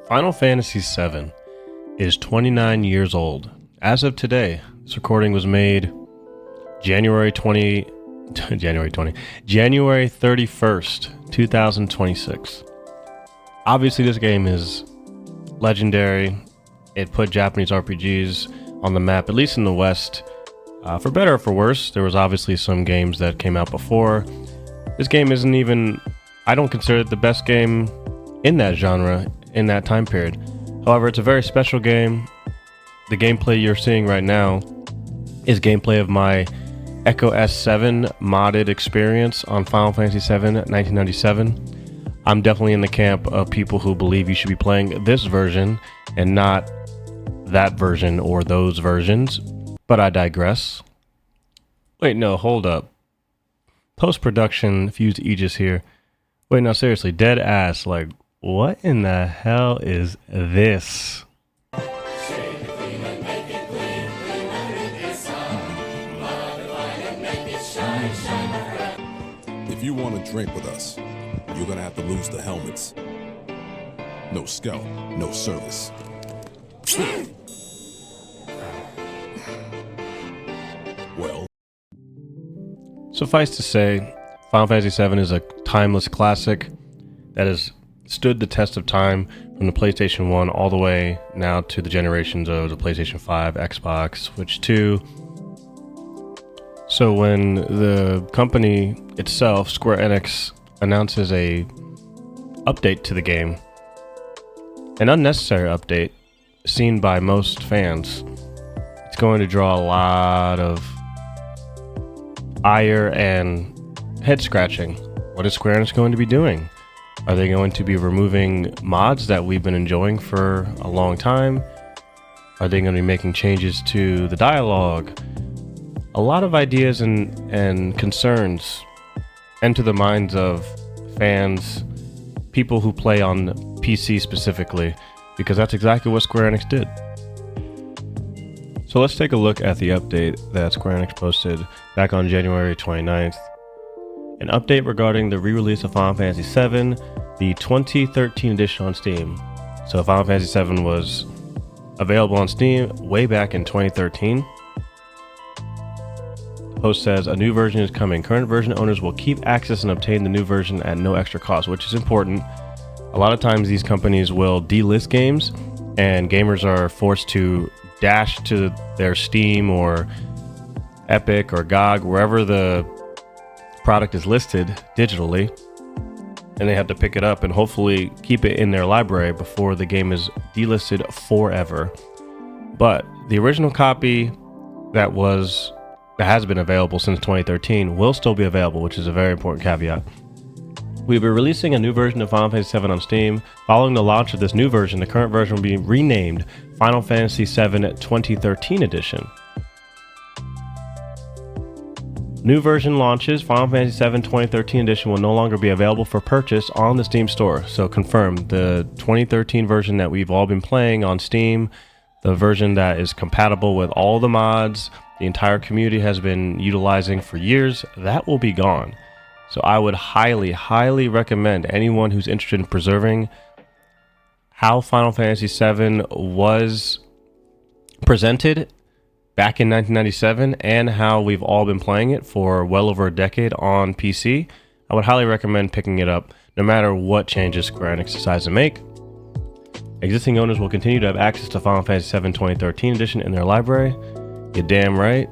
Final Fantasy VII is 29 years old. As of today, this recording was made January 31st, 2026. Obviously, this game is legendary. It put Japanese RPGs on the map, at least in the West. For better or for worse, there was obviously some games that came out before. This game isn't even, I don't consider it the best game in that genre, in that time period. However, it's a very special game. The gameplay you're seeing right now is gameplay of my Echo S7 modded experience on Final Fantasy VII 1997. I'm definitely in the camp of people who believe you should be playing this version and not that version or those versions, but I digress. Wait, no, hold up. Post-production FusedAegis here. Wait, no, seriously, dead ass, like, what in the hell is this? If you want to drink with us, you're gonna have to lose the helmets. No scout, no service. Well, Suffice to say, Final Fantasy VII is a timeless classic that has stood the test of time from the PlayStation 1 all the way now to the generations of the PlayStation 5, Xbox, Switch 2. So when the company itself, Square Enix, announces a update to the game, an unnecessary update seen by most fans, it's going to draw a lot of ire and head scratching. What is Square Enix going to be doing? Are they going to be removing mods that we've been enjoying for a long time? Are they going to be making changes to the dialogue? A lot of ideas and concerns enter the minds of fans, people who play on PC specifically, because that's exactly what Square Enix did. So let's take a look at the update that Square Enix posted back on January 29th. An update regarding the re-release of Final Fantasy VII, the 2013 edition on Steam. So Final Fantasy VII was available on Steam way back in 2013. The post says, a new version is coming. Current version owners will keep access and obtain the new version at no extra cost, which is important. A lot of times these companies will delist games, and gamers are forced to dash to their Steam or Epic or GOG, wherever the product is listed digitally, and they have to pick it up and hopefully keep it in their library before the game is delisted forever. But the original copy that has been available since 2013 will still be available, which is a very important caveat. We'll be releasing a new version of Final Fantasy VII on Steam. Following the launch of this new version, the current version will be renamed Final Fantasy VII 2013 Edition. New version launches. Final Fantasy VII 2013 Edition will no longer be available for purchase on the Steam store. So confirmed, the 2013 version that we've all been playing on Steam, the version that is compatible with all the mods the entire community has been utilizing for years, that will be gone. So I would highly recommend anyone who's interested in preserving how Final Fantasy VII was presented back in 1997 and how we've all been playing it for well over a decade on PC. I would highly recommend picking it up no matter what changes Square Enix decides to make. Existing owners will continue to have access to Final Fantasy VII 2013 Edition in their library. You're damn right.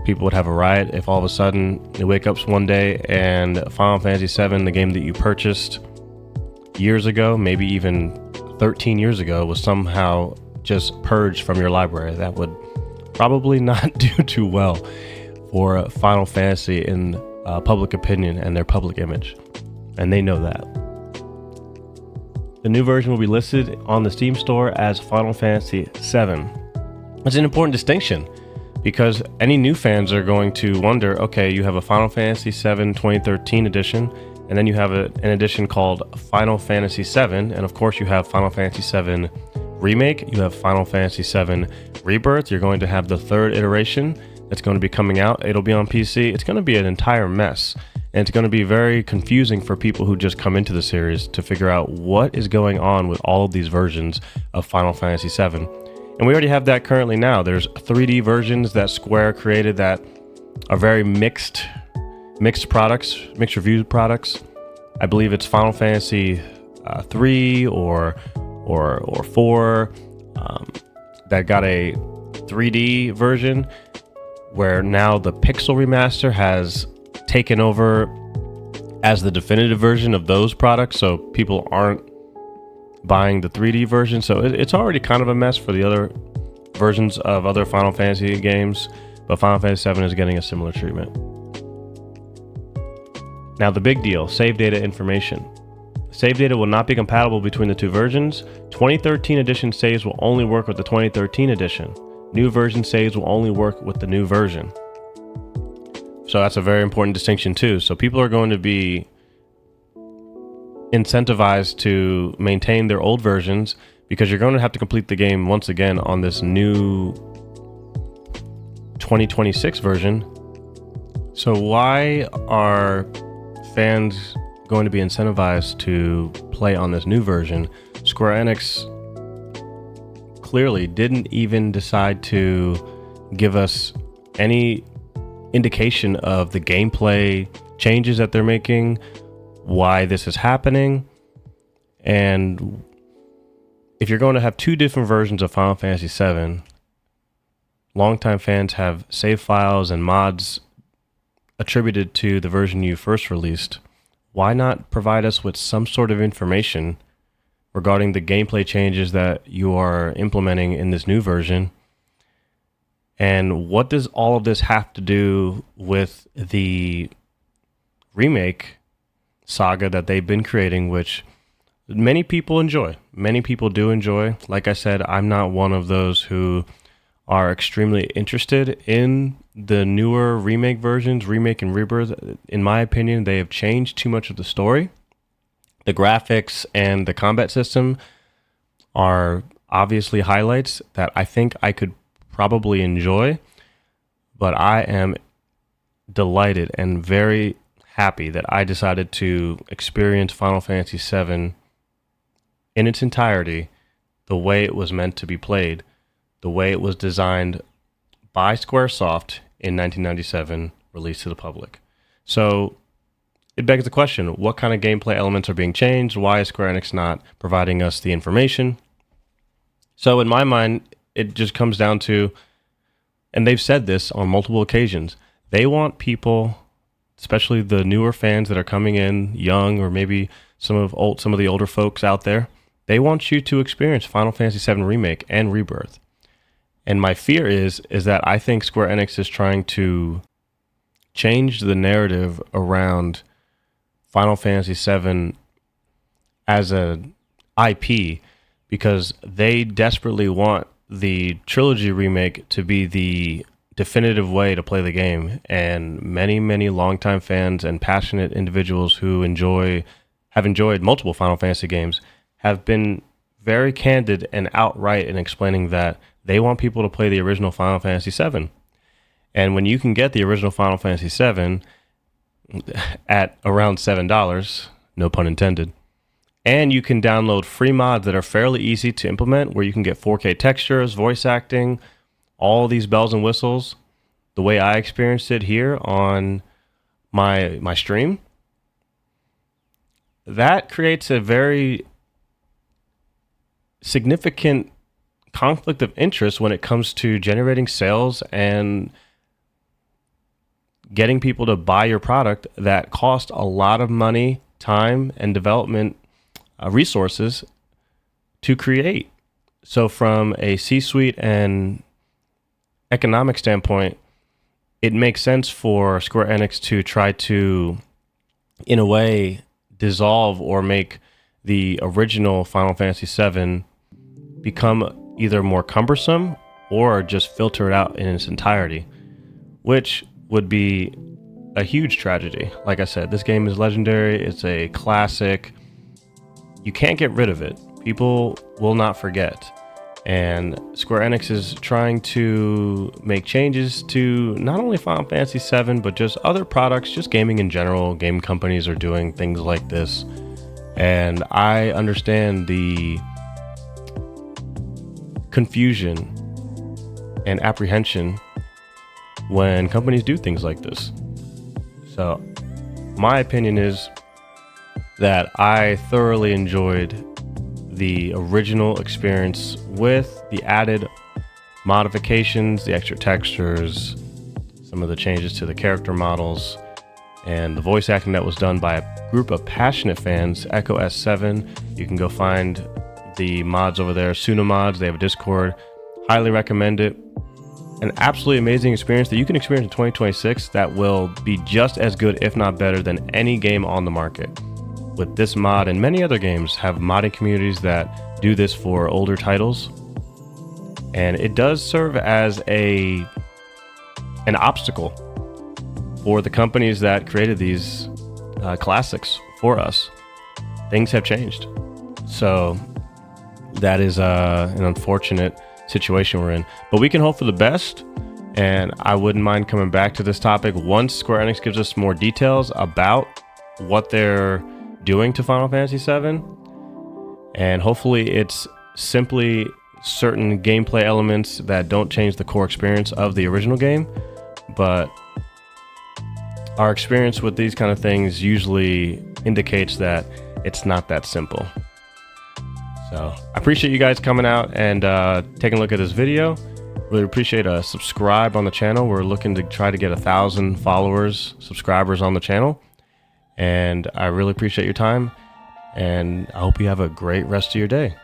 People would have a riot if all of a sudden they wake up one day and Final Fantasy VII, the game that you purchased years ago, maybe even 13 years ago, was somehow just purged from your library. That would probably not do too well for Final Fantasy in public opinion and their public image, and they know that. The new version will be listed on the Steam store as Final Fantasy VII. It's an important distinction because any new fans are going to wonder, okay, you have a Final Fantasy VII 2013 edition, and then you have an edition called Final Fantasy VII, and of course you have Final Fantasy VII Remake, you have Final Fantasy VII Rebirth, you're going to have the third iteration that's going to be coming out. It'll be on PC. It's going to be an entire mess. And it's going to be very confusing for people who just come into the series to figure out what is going on with all of these versions of Final Fantasy VII. And we already have that currently now. There's 3D versions that Square created that are very mixed products, mixed reviewed products. I believe it's Final Fantasy 3 or 4 that got a 3D version where now the Pixel remaster has taken over as the definitive version of those products, so people aren't buying the 3D version. So it's already kind of a mess for the other versions of other Final Fantasy games, but Final Fantasy VII is getting a similar treatment. Now the big deal, save data information. Save data will not be compatible between the two versions. 2013 edition saves will only work with the 2013 edition. New version saves will only work with the new version. So that's a very important distinction too. So people are going to be incentivized to maintain their old versions because you're going to have to complete the game once again on this new 2026 version. So why are fans going to be incentivized to play on this new version? Square Enix clearly didn't even decide to give us any indication of the gameplay changes that they're making, why this is happening. And if you're going to have two different versions of Final Fantasy VII, longtime fans have save files and mods attributed to the version you first released. Why not provide us with some sort of information regarding the gameplay changes that you are implementing in this new version? And what does all of this have to do with the remake saga that they've been creating, which many people enjoy. Many people do enjoy. Like I said, I'm not one of those who are extremely interested in the newer remake versions, remake and rebirth. In my opinion, they have changed too much of the story. The graphics and the combat system are obviously highlights that I think I could probably enjoy, but I am delighted and very happy that I decided to experience Final Fantasy VII in its entirety the way it was meant to be played, the way it was designed by Squaresoft in 1997, released to the public. So it begs the question, what kind of gameplay elements are being changed? Why is Square Enix not providing us the information? So in my mind, it just comes down to, and they've said this on multiple occasions, they want people, especially the newer fans that are coming in, young, or maybe some of the older folks out there, they want you to experience Final Fantasy VII Remake and Rebirth. And my fear is that I think Square Enix is trying to change the narrative around Final Fantasy VII as an IP because they desperately want the trilogy remake to be the definitive way to play the game. And many longtime fans and passionate individuals who have enjoyed multiple Final Fantasy games have been very candid and outright in explaining that they want people to play the original Final Fantasy VII. And when you can get the original Final Fantasy VII at around $7, no pun intended, and you can download free mods that are fairly easy to implement, where you can get 4K textures, voice acting, all these bells and whistles, the way I experienced it here on my stream, that creates a very significant conflict of interest when it comes to generating sales and getting people to buy your product that cost a lot of money, time, and development resources to create. So from a C-suite and economic standpoint, it makes sense for Square Enix to try to, in a way, dissolve or make the original Final Fantasy VII become either more cumbersome or just filter it out in its entirety, which would be a huge tragedy. Like I said, this game is legendary. It's a classic. You can't get rid of it. People will not forget. And Square Enix is trying to make changes to not only Final Fantasy VII, but just other products, just gaming in general. Game companies are doing things like this. And I understand the confusion and apprehension when companies do things like this. So my opinion is that I thoroughly enjoyed the original experience with the added modifications, the extra textures, some of the changes to the character models, and the voice acting that was done by a group of passionate fans, Echo S7. You can go find the mods over there, Suna Mods. They have a Discord. Highly recommend it. An absolutely amazing experience that you can experience in 2026 that will be just as good, if not better, than any game on the market. With this mod and many other games have modding communities that do this for older titles, and it does serve as an obstacle for the companies that created these classics for us. Things have changed, so that is an unfortunate situation we're in, but we can hope for the best. And I wouldn't mind coming back to this topic once Square Enix gives us more details about what they're doing to Final Fantasy VII, and hopefully it's simply certain gameplay elements that don't change the core experience of the original game. But our experience with these kind of things usually indicates that it's not that simple. So I appreciate you guys coming out and taking a look at this video. Really appreciate a subscribe on the channel. We're looking to try to get 1,000 followers, subscribers on the channel. And I really appreciate your time, and I hope you have a great rest of your day.